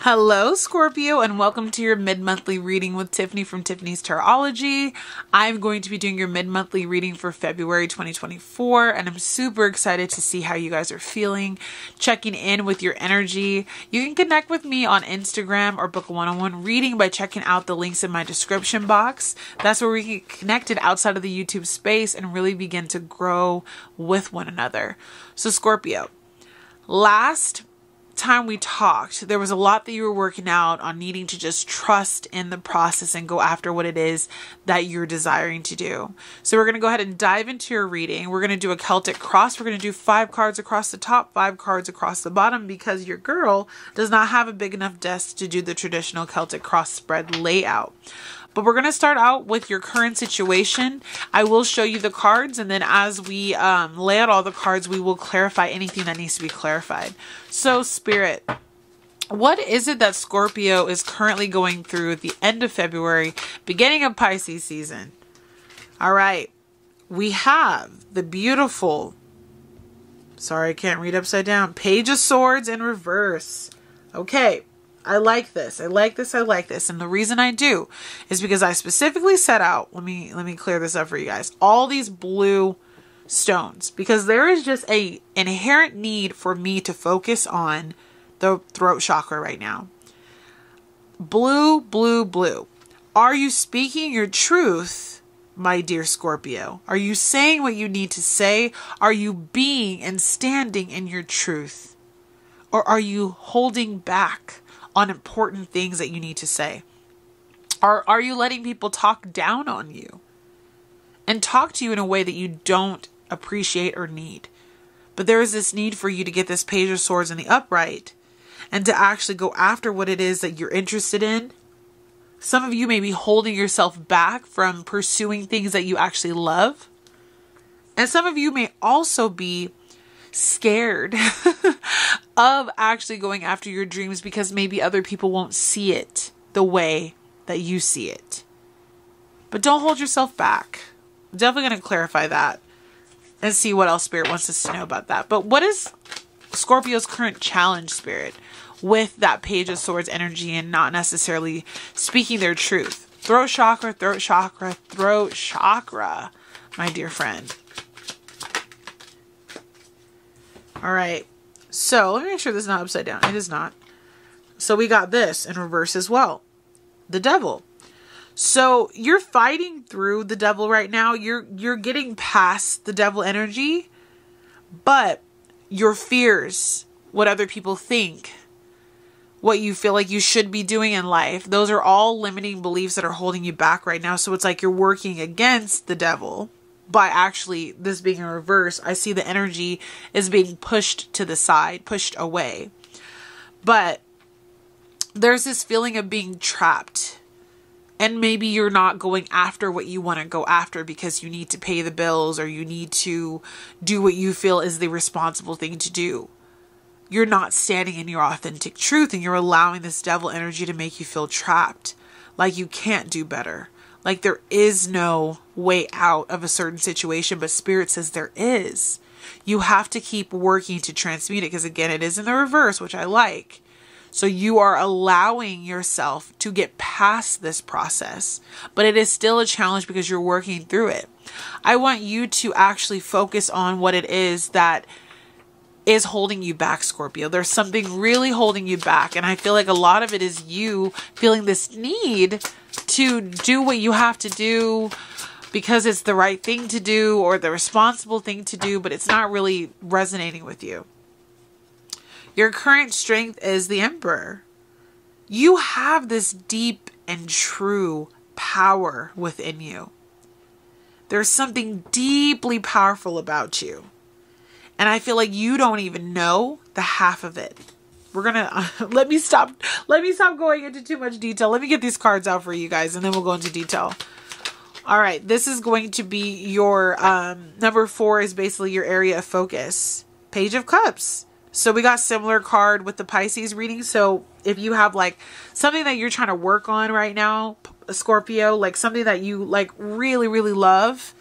Hello, Scorpio, and welcome to your mid-monthly reading with Tiffany from Tiffany's Tarology. I'm going to be doing your mid-monthly reading for February 2024, and I'm super excited to see how you guys are feeling, checking in with your energy. You can connect with me on Instagram or book a one-on-one reading by checking out the links in my description box. That's where we get connected outside of the YouTube space and really begin to grow with one another. So, Scorpio, last time we talked, there was a lot that you were working out on, needing to just trust in the process and go after what it is that you're desiring to do. So we're going to go ahead and dive into your reading. We're going to do a Celtic cross. We're going to do 5 cards across the top, 5 cards across the bottom, because your girl does not have a big enough desk to do the traditional Celtic cross spread layout. But we're going to start out with your current situation. I will show you the cards, and then as we lay out all the cards, we will clarify anything that needs to be clarified. So, Spirit, what is it that Scorpio is currently going through at the end of February, beginning of Pisces season? All right. We have the beautiful, sorry, I can't read upside down, Page of Swords in reverse. Okay. I like this. I like this. I like this. And the reason I do is because I specifically set out, let me clear this up for you guys, all these blue stones, because there is just an inherent need for me to focus on the throat chakra right now. Blue, blue, blue. Are you speaking your truth, my dear Scorpio? Are you saying what you need to say? Are you being and standing in your truth? Or are you holding back on important things that you need to say? Are you letting people talk down on you and talk to you in a way that you don't appreciate or need? But there is this need for you to get this Page of Swords in the upright and to actually go after what it is that you're interested in. Some of you may be holding yourself back from pursuing things that you actually love. And some of you may also be scared of actually going after your dreams because maybe other people won't see it the way that you see it. But don't hold yourself back. I'm definitely going to clarify that and see what else Spirit wants us to know about that. But what is Scorpio's current challenge, Spirit, with that Page of Swords energy and not necessarily speaking their truth? Throat chakra, throat chakra, throat chakra, my dear friend. All right, so let me make sure this is not upside down. It is not. So we got this in reverse as well. The Devil. So you're fighting through the Devil right now. You're getting past the Devil energy, but your fears, what other people think, what you feel like you should be doing in life, those are all limiting beliefs that are holding you back right now. So it's like you're working against the Devil. By actually this being in reverse, I see the energy is being pushed to the side, pushed away. But there's this feeling of being trapped. And maybe you're not going after what you want to go after because you need to pay the bills or you need to do what you feel is the responsible thing to do. You're not standing in your authentic truth and you're allowing this Devil energy to make you feel trapped. Like you can't do better. Like there is no way out of a certain situation, but Spirit says there is. You have to keep working to transmute it because, again, it is in the reverse, which I like. So you are allowing yourself to get past this process, but it is still a challenge because you're working through it. I want you to actually focus on what it is that is holding you back, Scorpio. There's something really holding you back. And I feel like a lot of it is you feeling this need to do what you have to do because it's the right thing to do or the responsible thing to do, but it's not really resonating with you. Your current strength is the Emperor. You have this deep and true power within you. There's something deeply powerful about you. And I feel like you don't even know the half of it. We're going to, let me stop going into too much detail. Let me get these cards out for you guys and then we'll go into detail. All right. This is going to be your, number 4 is basically your area of focus. Page of Cups. So we got similar card with the Pisces reading. So if you have like something that you're trying to work on right now, Scorpio, like something that you like really, really love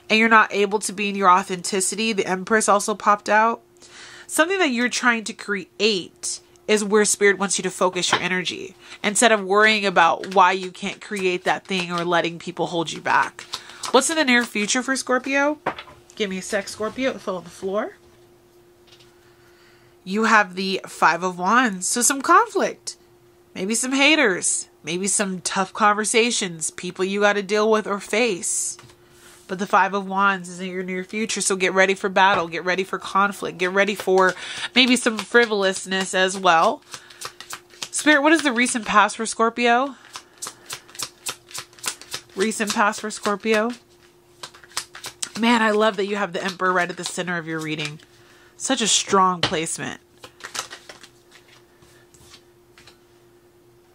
and you're not able to be in your authenticity, the Empress also popped out. Something that you're trying to create is where Spirit wants you to focus your energy instead of worrying about why you can't create that thing or letting people hold you back. What's in the near future for Scorpio? Give me a sec, Scorpio. It fell on the floor. You have the Five of Wands. So some conflict, maybe some haters, maybe some tough conversations, people you got to deal with or face. But the Five of Wands is in your near future. So get ready for battle. Get ready for conflict. Get ready for maybe some frivolousness as well. Spirit, what is the recent past for Scorpio? Recent past for Scorpio. Man, I love that you have the Emperor right at the center of your reading. Such a strong placement.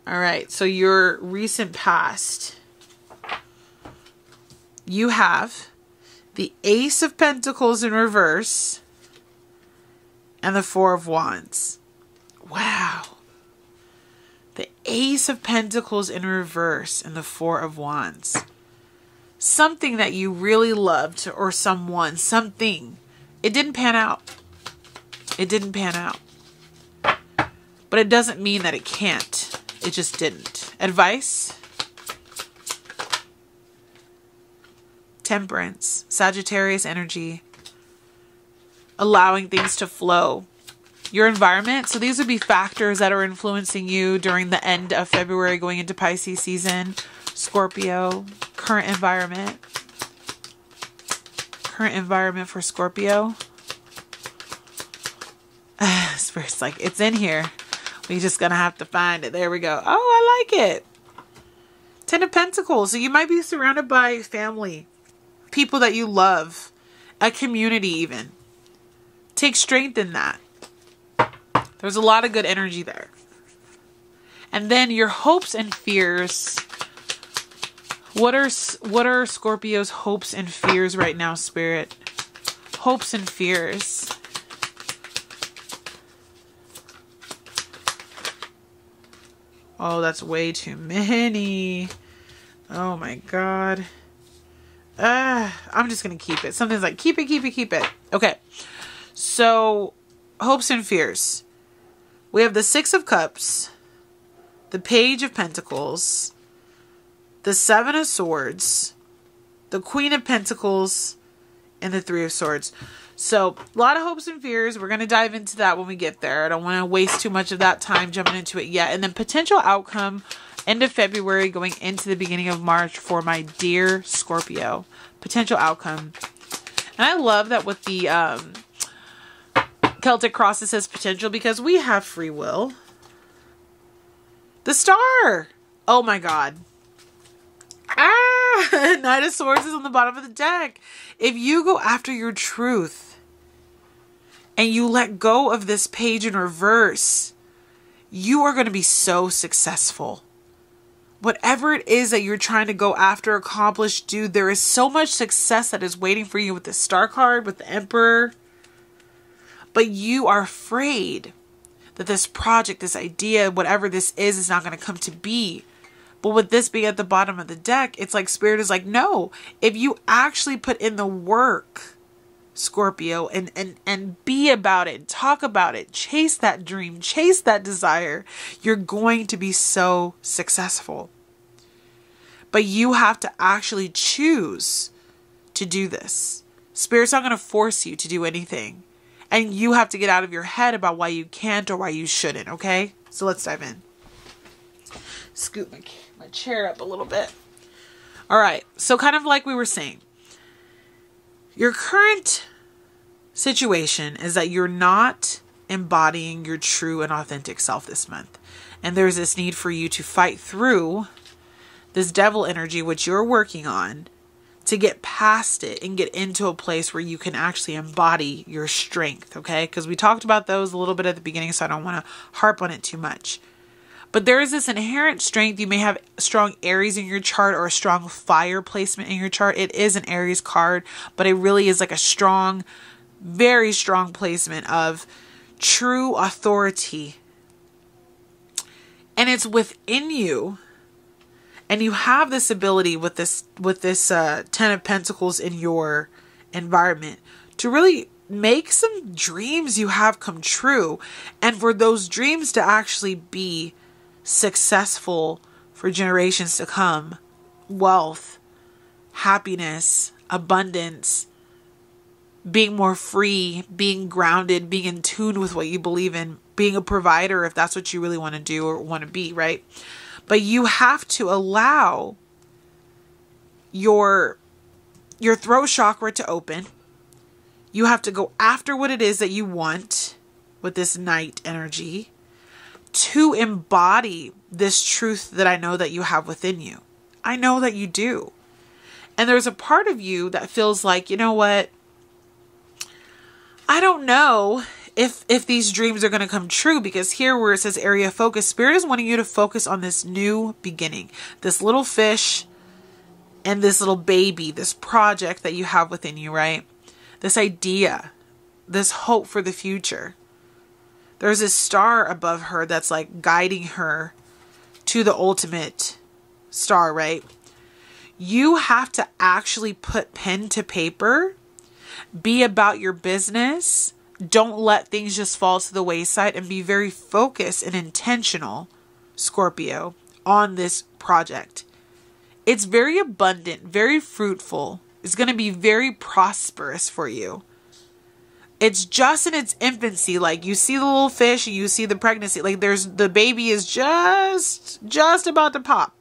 All right. So your recent past. You have the Ace of Pentacles in reverse and the Four of Wands. Wow. The Ace of Pentacles in reverse and the Four of Wands. Something that you really loved or someone, something. It didn't pan out. It didn't pan out. But it doesn't mean that it can't. It just didn't. Advice? Temperance, Sagittarius energy, allowing things to flow. Your environment. So these would be factors that are influencing you during the end of February going into Pisces season. Scorpio, current environment. Current environment for Scorpio. Spirit's like, it's in here. We're just going to have to find it. There we go. Oh, I like it. Ten of Pentacles. So you might be surrounded by family. People that you love, a community even. Take strength in that. There's a lot of good energy there. And then your hopes and fears. What are Scorpio's hopes and fears right now, Spirit? Hopes and fears. Oh, that's way too many. Oh my God. I'm just going to keep it. Something's like, keep it, keep it, keep it. Okay. So, hopes and fears. We have the Six of Cups, the Page of Pentacles, the Seven of Swords, the Queen of Pentacles, and the Three of Swords. So, a lot of hopes and fears. We're going to dive into that when we get there. I don't want to waste too much of that time jumping into it yet. And then potential outcome, end of February going into the beginning of March for my dear Scorpio. Potential outcome. And I love that with the Celtic cross it says potential because we have free will. The Star. Oh my God. Knight of Swords is on the bottom of the deck. If you go after your truth and you let go of this page in reverse, you are going to be so successful. Whatever it is that you're trying to go after, accomplish, do, there is so much success that is waiting for you with the Star card, with the Emperor. But you are afraid that this project, this idea, whatever this is not going to come to be. But with this being at the bottom of the deck, it's like Spirit is like, no, if you actually put in the work, Scorpio, and be about it, talk about it, chase that dream, chase that desire, you're going to be so successful. But you have to actually choose to do this. Spirit's not going to force you to do anything. And you have to get out of your head about why you can't or why you shouldn't, okay? So let's dive in. Scoot my chair up a little bit. All right. So kind of like we were saying, your current situation is that you're not embodying your true and authentic self this month. And there's this need for you to fight through this devil energy, which you're working on, to get past it and get into a place where you can actually embody your strength, okay? Because we talked about those a little bit at the beginning, so I don't want to harp on it too much. But there is this inherent strength. You may have strong Aries in your chart or a strong fire placement in your chart. It is an Aries card, but it really is like a strong, very strong placement of true authority. And it's within you. And you have this ability with this Ten of Pentacles in your environment to really make some dreams you have come true. And for those dreams to actually be successful for generations to come, wealth, happiness, abundance, being more free, being grounded, being in tune with what you believe in, being a provider if that's what you really want to do or want to be, right? But you have to allow your throat chakra to open. You have to go after what it is that you want with this night energy to embody this truth that I know that you have within you. I know that you do. And there's a part of you that feels like, you know what? I don't know if these dreams are going to come true, because here where it says area of focus, Spirit is wanting you to focus on this new beginning, this little fish and this little baby, this project that you have within you, right? This idea, this hope for the future. There's this star above her that's like guiding her to the ultimate star, right? You have to actually put pen to paper, be about your business. Don't let things just fall to the wayside, and be very focused and intentional, Scorpio, on this project. It's very abundant, very fruitful. It's going to be very prosperous for you. It's just in its infancy. Like, you see the little fish and you see the pregnancy. Like, the baby is just about to pop.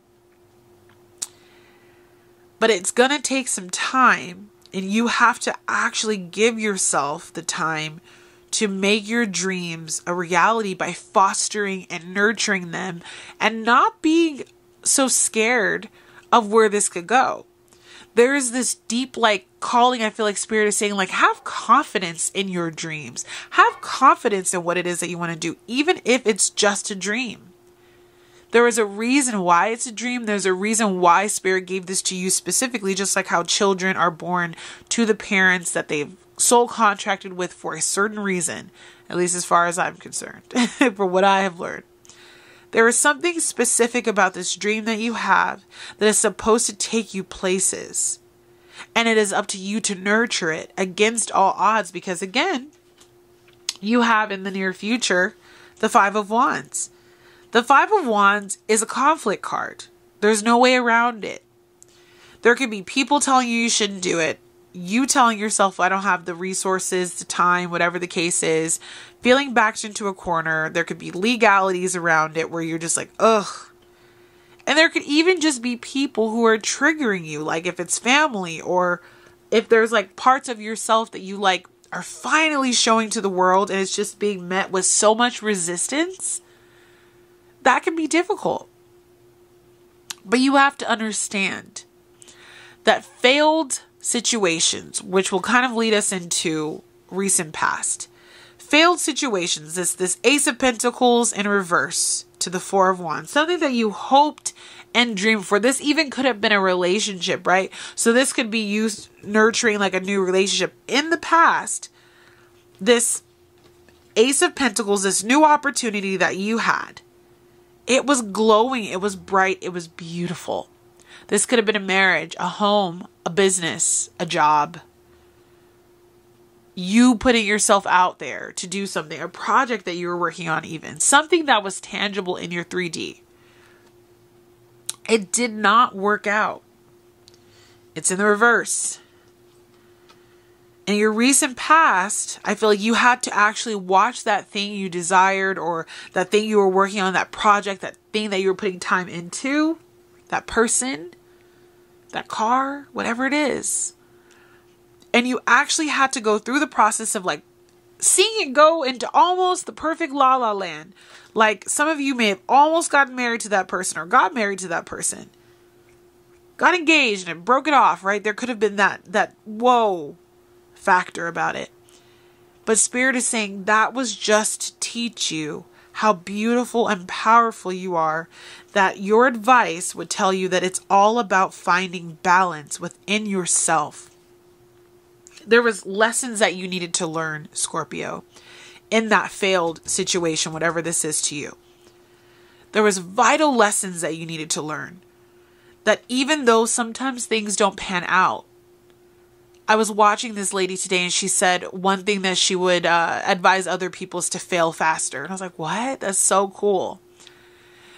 But it's going to take some time, and you have to actually give yourself the time to make your dreams a reality by fostering and nurturing them, and not being so scared of where this could go. There is this deep calling. I feel like Spirit is saying, have confidence in your dreams. Have confidence in what it is that you want to do, even if it's just a dream. There is a reason why it's a dream. There's a reason why Spirit gave this to you specifically, just like how children are born to the parents that they've soul contracted with for a certain reason, at least as far as I'm concerned, for what I have learned. There is something specific about this dream that you have that is supposed to take you places. And it is up to you to nurture it against all odds, because again, you have in the near future the Five of Wands. The Five of Wands is a conflict card. There's no way around it. There could be people telling you shouldn't do it. You telling yourself, I don't have the resources, the time, whatever the case is. Feeling backed into a corner. There could be legalities around it where you're just like, ugh. And there could even just be people who are triggering you. Like if it's family, or if there's parts of yourself that you are finally showing to the world, and it's just being met with so much resistance. That can be difficult. But you have to understand that failed situations, which will kind of lead us into recent past. Failed situations, this Ace of Pentacles in reverse to the Four of Wands. Something that you hoped and dreamed for. This even could have been a relationship, right? So this could be you nurturing a new relationship. In the past, this Ace of Pentacles, this new opportunity that you had, it was glowing, it was bright, it was beautiful. This could have been a marriage, a home, a business, a job. You putting yourself out there to do something, a project that you were working on even. Something that was tangible in your 3D. It did not work out. It's in the reverse. In your recent past, I feel like you had to actually watch that thing you desired, or that thing you were working on, that project, that thing that you were putting time into, that person, that car, whatever it is. And you actually had to go through the process of seeing it go into almost the perfect la la land. Some of you may have almost gotten married to that person, or got married to that person. Got engaged and broke it off, right? There could have been that whoa factor about it. But Spirit is saying that was just to teach you how beautiful and powerful you are, that your advice would tell you that it's all about finding balance within yourself. There was lessons that you needed to learn, Scorpio, in that failed situation, whatever this is to you. There was vital lessons that you needed to learn. That even though sometimes things don't pan out, I was watching this lady today and she said one thing that she would advise other people is to fail faster. And I was like, what? That's so cool.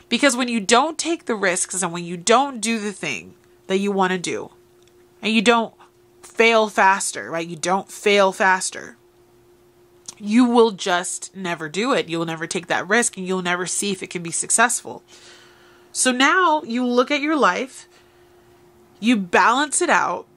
Because when you don't take the risks and when you don't do the thing that you want to do and you don't fail faster, right? You don't fail faster. You will just never do it. You'll never take that risk and you'll never see if it can be successful. So now you look at your life, you balance it out.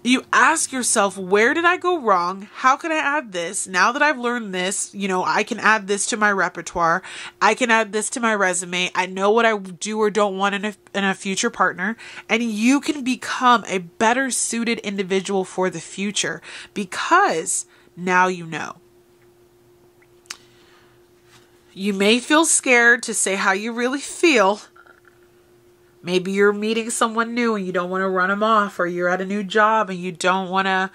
You ask yourself, where did I go wrong? How can I add this? Now that I've learned this, I can add this to my repertoire. I can add this to my resume. I know what I do or don't want in a future partner. And you can become a better suited individual for the future because now you know. You may feel scared to say how you really feel. Maybe you're meeting someone new and you don't want to run them off, or you're at a new job and you don't want to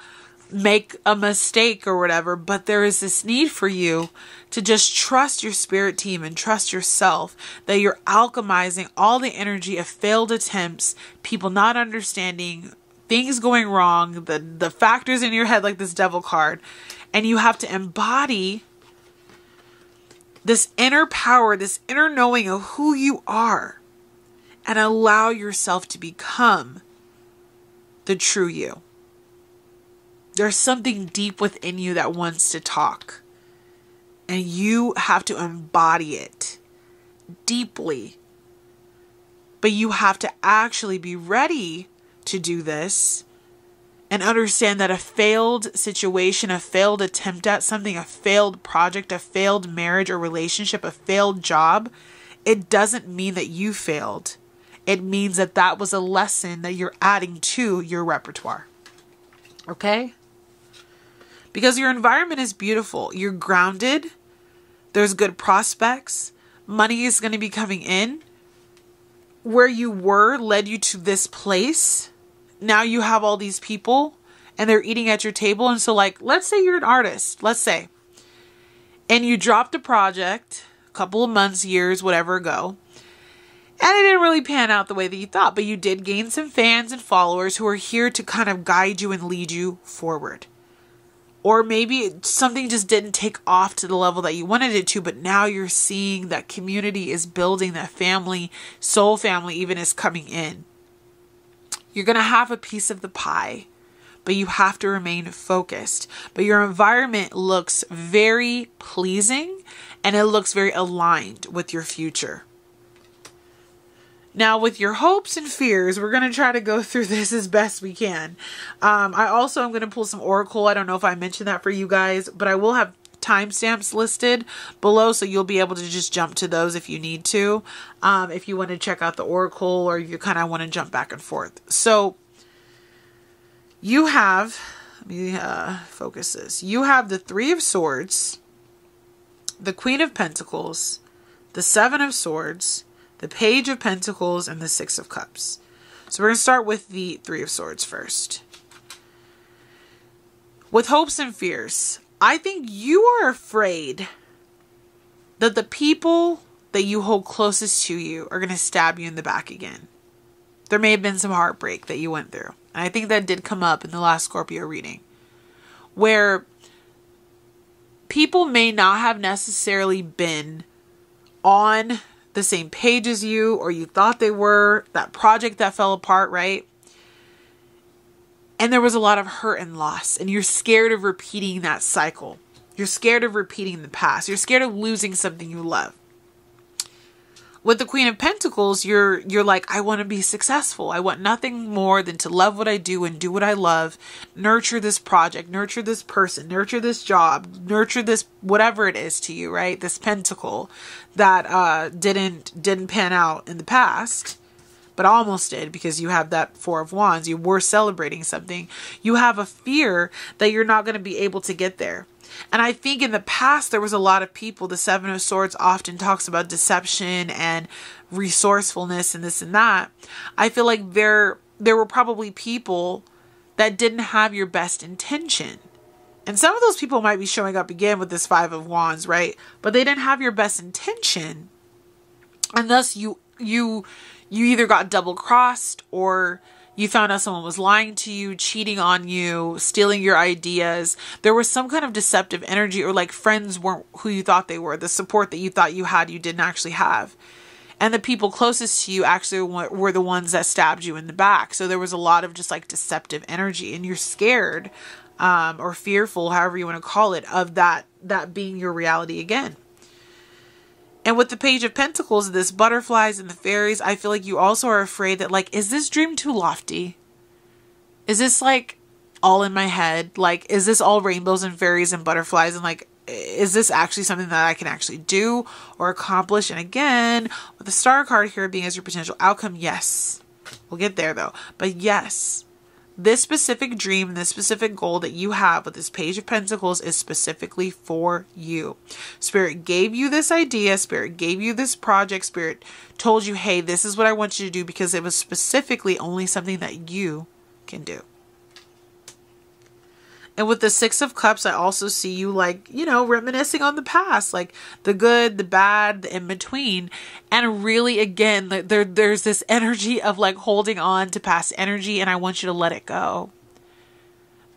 make a mistake or whatever. But there is this need for you to just trust your spirit team and trust yourself that you're alchemizing all the energy of failed attempts, people not understanding, things going wrong, the factors in your head like this devil card. And you have to embody this inner power, this inner knowing of who you are. And allow yourself to become the true you. There's something deep within you that wants to talk. And you have to embody it deeply. But you have to actually be ready to do this and understand that a failed situation, a failed attempt at something, a failed project, a failed marriage or relationship, a failed job, it doesn't mean that you failed. It means that that was a lesson that you're adding to your repertoire. Okay? Because your environment is beautiful. You're grounded. There's good prospects. Money is going to be coming in. Where you were led you to this place. Now you have all these people and they're eating at your table. And so let's say you're an artist. Let's say. And you dropped a project a couple of months, years, whatever ago. And it didn't really pan out the way that you thought, but you did gain some fans and followers who are here to kind of guide you and lead you forward. Or maybe something just didn't take off to the level that you wanted it to, but now you're seeing that community is building, that family, soul family even is coming in. You're going to have a piece of the pie, but you have to remain focused. But your environment looks very pleasing and it looks very aligned with your future. Now, with your hopes and fears, we're going to try to go through this as best we can. I also am going to pull some oracle. I don't know if I mentioned that for you guys, but I will have timestamps listed below, so you'll be able to just jump to those if you need to. If you want to check out the oracle or you kind of want to jump back and forth. So you have, let me focus this. You have the Three of Swords, the Queen of Pentacles, the Seven of Swords, the Page of Pentacles, and the Six of Cups. So we're going to start with the Three of Swords first. With hopes and fears, I think you are afraid that the people that you hold closest to you are going to stab you in the back again. There may have been some heartbreak that you went through. And I think that did come up in the last Scorpio reading, where people may not have necessarily been on the same page as you, or you thought they were, that project that fell apart, right? And there was a lot of hurt and loss, and you're scared of repeating that cycle. You're scared of repeating the past. You're scared of losing something you love. With the Queen of Pentacles, you're like, I want to be successful. I want nothing more than to love what I do and do what I love. Nurture this project, nurture this person, nurture this job, nurture this, whatever it is to you, right? This pentacle that didn't pan out in the past, but almost did, because you have that Four of Wands. You were celebrating something. You have a fear that you're not going to be able to get there. And I think in the past, there was a lot of people, the Seven of Swords often talks about deception and resourcefulness and this and that. I feel like there were probably people that didn't have your best intention. And some of those people might be showing up again with this Five of Wands, right? But they didn't have your best intention. And thus you either got double crossed, or You found out someone was lying to you, cheating on you, stealing your ideas. There was some kind of deceptive energy, or like friends weren't who you thought they were. The support that you thought you had, you didn't actually have. And the people closest to you actually were the ones that stabbed you in the back. So there was a lot of just like deceptive energy, and you're scared or fearful, however you want to call it, of that being your reality again. And with the Page of Pentacles, this butterflies and the fairies, I feel like you also are afraid that, like, is this dream too lofty? Is this like all in my head? Like, is this all rainbows and fairies and butterflies? And like, is this actually something that I can actually do or accomplish? And again, with the Star card here being as your potential outcome, yes. We'll get there though. But yes, this specific dream, this specific goal that you have with this Page of Pentacles is specifically for you. Spirit gave you this idea. Spirit gave you this project. Spirit told you, hey, this is what I want you to do, because it was specifically only something that you can do. And with the Six of Cups, I also see you like, you know, reminiscing on the past, like the good, the bad, the in between. And really, again, there's this energy of like holding on to past energy, and I want you to let it go.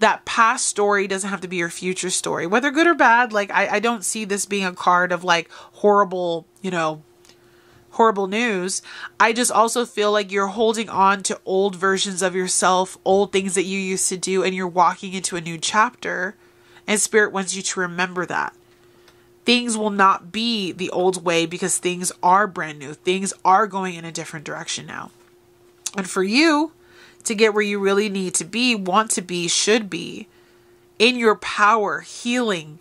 That past story doesn't have to be your future story, whether good or bad. Like, I don't see this being a card of like horrible, you know, horrible news. I just also feel like you're holding on to old versions of yourself, old things that you used to do, and you're walking into a new chapter, and Spirit wants you to remember that. Things will not be the old way, because things are brand new. Things are going in a different direction now. And for you to get where you really need to be, want to be, should be, in your power, healing,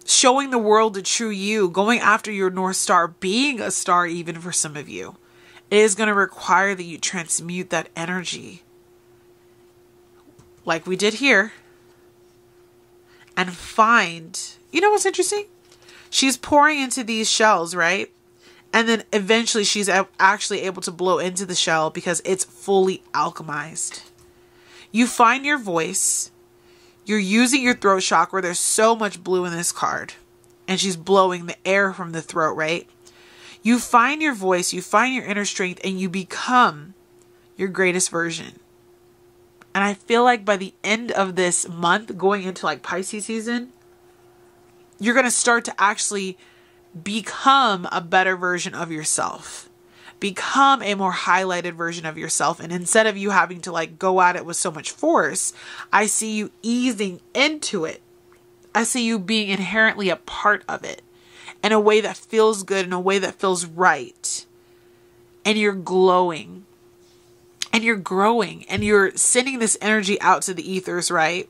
showing the world the true you, going after your North Star, being a star even for some of you, it is going to require that you transmute that energy like we did here, and find, you know what's interesting? She's pouring into these shells, right? And then eventually she's actually able to blow into the shell because it's fully alchemized. You find your voice. You're using your throat chakra. There's so much blue in this card. And she's blowing the air from the throat, right? You find your voice, you find your inner strength, and you become your greatest version. And I feel like by the end of this month, going into like Pisces season, you're going to start to actually become a better version of yourself. Become a more highlighted version of yourself. And instead of you having to like go at it with so much force, I see you easing into it. I see you being inherently a part of it in a way that feels good, in a way that feels right. And you're glowing. And you're growing. And you're sending this energy out to the ethers, right?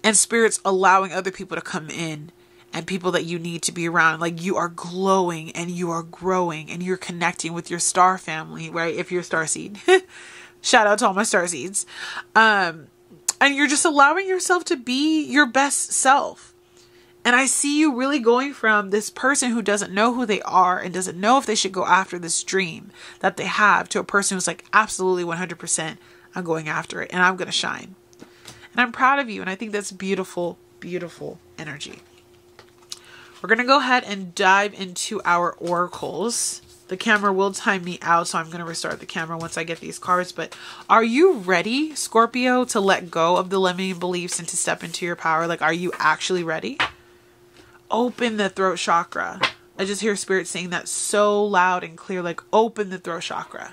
And Spirit's allowing other people to come in. And people that you need to be around. Like, you are glowing and you are growing and you're connecting with your star family, right? If you're a starseed. Shout out to all my starseeds. And you're just allowing yourself to be your best self. And I see you really going from this person who doesn't know who they are and doesn't know if they should go after this dream that they have, to a person who's like, absolutely 100%, I'm going after it and I'm going to shine. And I'm proud of you. And I think that's beautiful, beautiful energy. We're going to go ahead and dive into our oracles. The camera will time me out, so I'm going to restart the camera once I get these cards. But are you ready, Scorpio, to let go of the limiting beliefs and to step into your power? Like, are you actually ready? Open the throat chakra. I just hear Spirit saying that so loud and clear, like, open the throat chakra.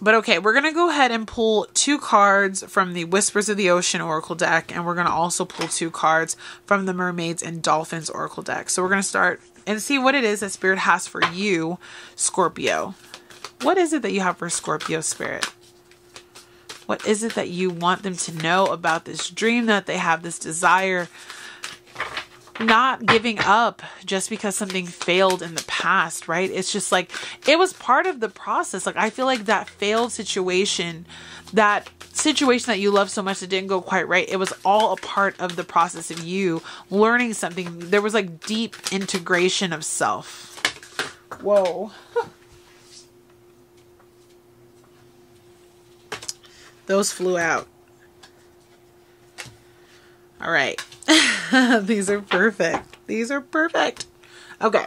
But okay, we're going to go ahead and pull 2 cards from the Whispers of the Ocean Oracle deck. And we're going to also pull 2 cards from the Mermaids and Dolphins Oracle deck. So we're going to start and see what it is that Spirit has for you, Scorpio. What is it that you have for Scorpio, Spirit? What is it that you want them to know about this dream that they have, this desire? Not giving up just because something failed in the past, right? It's just like, it was part of the process. Like, I feel like that failed situation, that situation that you love so much that didn't go quite right, it was all a part of the process of you learning something. There was like deep integration of self. Whoa. Those flew out. All right. These are perfect. These are perfect. Okay.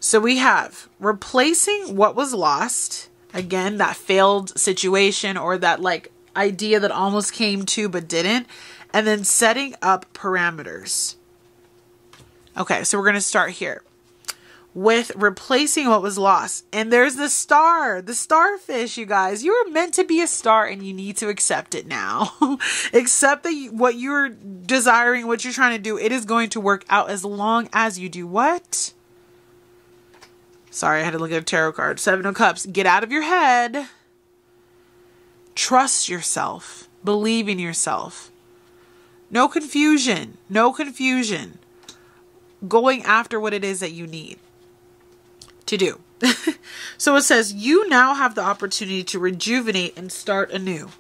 So we have replacing what was lost. Again, that failed situation or that like idea that almost came to but didn't. And then setting up parameters. Okay, so we're going to start here with replacing what was lost. And there's the starfish, you guys. You are meant to be a star and you need to accept it now. Accept that what you're desiring, what you're trying to do, it is going to work out as long as you do what? Sorry, I had to look at a tarot card. 7 of Cups. Get out of your head. Trust yourself. Believe in yourself. No confusion. No confusion. Going after what it is that you need to do. So it says, you now have the opportunity to rejuvenate and start anew.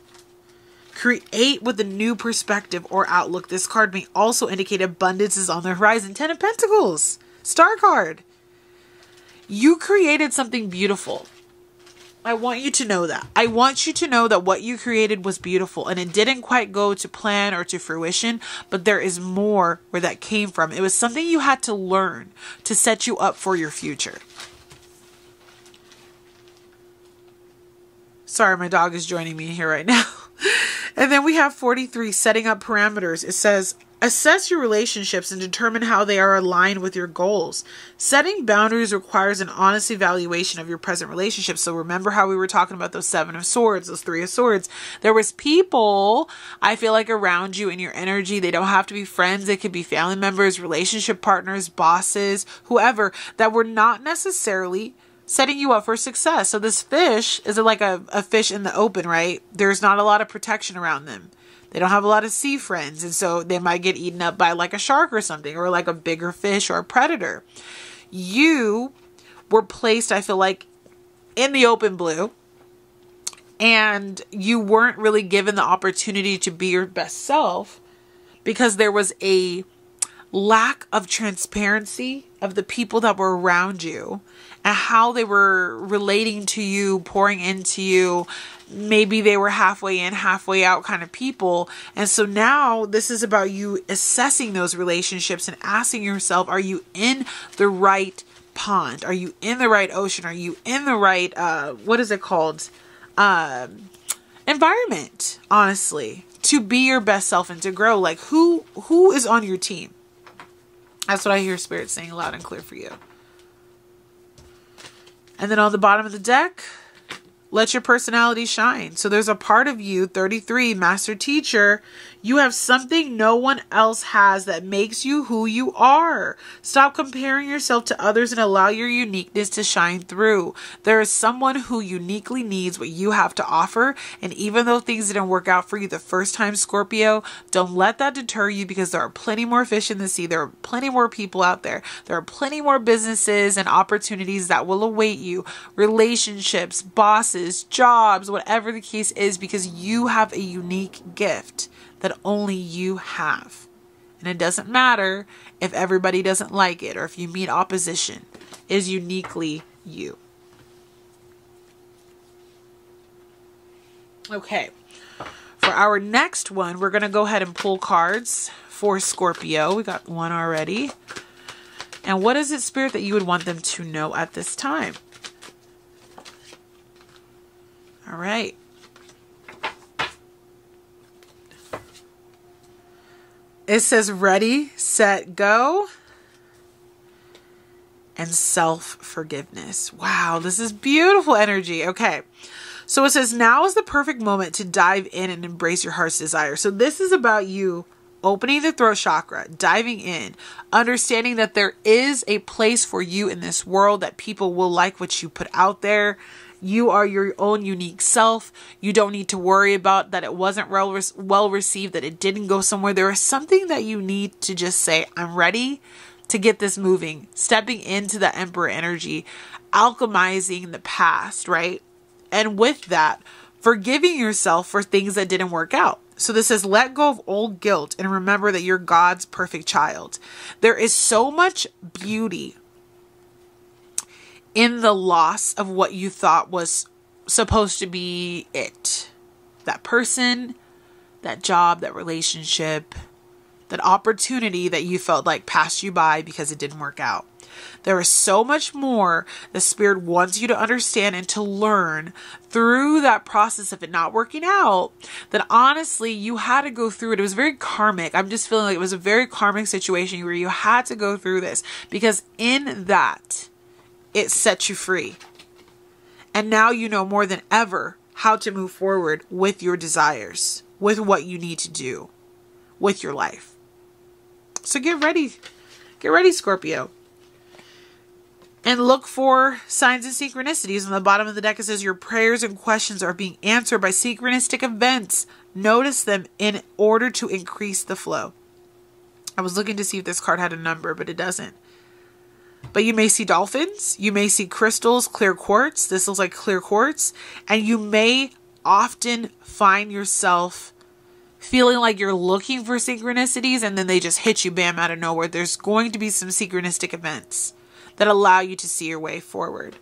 Create with a new perspective or outlook. This card may also indicate abundance is on the horizon. 10 of Pentacles. Star card. You created something beautiful. I want you to know that. I want you to know that what you created was beautiful and it didn't quite go to plan or to fruition, but there is more where that came from. It was something you had to learn to set you up for your future. Sorry, my dog is joining me here right now. And then we have 43, setting up parameters. It says, assess your relationships and determine how they are aligned with your goals. Setting boundaries requires an honest evaluation of your present relationships. So remember how we were talking about those 7 of Swords, those 3 of Swords. There was people, I feel like, around you in your energy. They don't have to be friends. They could be family members, relationship partners, bosses, whoever, that were not necessarily setting you up for success. So this fish is like a fish in the open, right? There's not a lot of protection around them. They don't have a lot of sea friends. And so they might get eaten up by like a shark or something, or like a bigger fish or a predator. You were placed, I feel like, in the open blue. And you weren't really given the opportunity to be your best self because there was a lack of transparency of the people that were around you and how they were relating to you, pouring into you. Maybe they were halfway in, halfway out kind of people. And so now this is about you assessing those relationships and asking yourself, are you in the right pond? Are you in the right ocean? Are you in the right, what is it called? Environment, honestly, to be your best self and to grow. Like who is on your team? That's what I hear Spirit saying loud and clear for you. And then on the bottom of the deck, let your personality shine. So there's a part of you, 33, master teacher. You have something no one else has that makes you who you are. Stop comparing yourself to others and allow your uniqueness to shine through. There is someone who uniquely needs what you have to offer. And even though things didn't work out for you the first time, Scorpio, don't let that deter you because there are plenty more fish in the sea. There are plenty more people out there. There are plenty more businesses and opportunities that will await you. Relationships, bosses, jobs, whatever the case is, because you have a unique gift that only you have. And it doesn't matter if everybody doesn't like it or if you meet opposition. It is uniquely you. Okay. For our next one, we're going to go ahead and pull cards for Scorpio. We got one already. And what is it, Spirit, that you would want them to know at this time? All right. It says ready, set, go. And self-forgiveness. Wow, this is beautiful energy. Okay. So it says now is the perfect moment to dive in and embrace your heart's desire. So this is about you opening the throat chakra, diving in, understanding that there is a place for you in this world, that people will like what you put out there. You are your own unique self. You don't need to worry about that it wasn't well received, that it didn't go somewhere. There is something that you need to just say, I'm ready to get this moving. Stepping into the Emperor energy, alchemizing the past, right? And with that, forgiving yourself for things that didn't work out. So this says, let go of old guilt and remember that you're God's perfect child. There is so much beauty in the loss of what you thought was supposed to be it. That person, that job, that relationship, that opportunity that you felt like passed you by because it didn't work out. There is so much more the Spirit wants you to understand and to learn through that process of it not working out, that honestly you had to go through it. It was very karmic. I'm just feeling like it was a very karmic situation where you had to go through this, because in that it set you free. And now you know more than ever how to move forward with your desires, with what you need to do with your life. So get ready. Get ready, Scorpio. And look for signs and synchronicities. On the bottom of the deck, it says your prayers and questions are being answered by synchronistic events. Notice them in order to increase the flow. I was looking to see if this card had a number, but it doesn't. But you may see dolphins. You may see crystals, clear quartz. This looks like clear quartz. And you may often find yourself feeling like you're looking for synchronicities and then they just hit you bam out of nowhere. There's going to be some synchronistic events that allow you to see your way forward.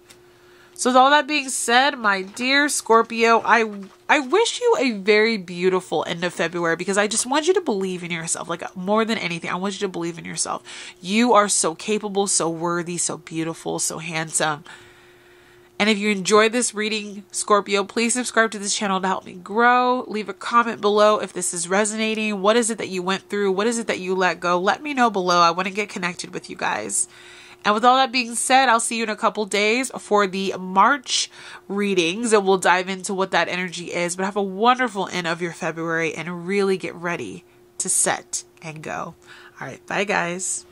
So with all that being said, my dear Scorpio, I wish you a very beautiful end of February, because I just want you to believe in yourself. Like, more than anything, I want you to believe in yourself. You are so capable, so worthy, so beautiful, so handsome. And if you enjoyed this reading, Scorpio, please subscribe to this channel to help me grow. Leave a comment below if this is resonating. What is it that you went through? What is it that you let go? Let me know below. I want to get connected with you guys. And with all that being said, I'll see you in a couple days for the March readings, and we'll dive into what that energy is. But have a wonderful end of your February and really get ready to set and go. All right. Bye, guys.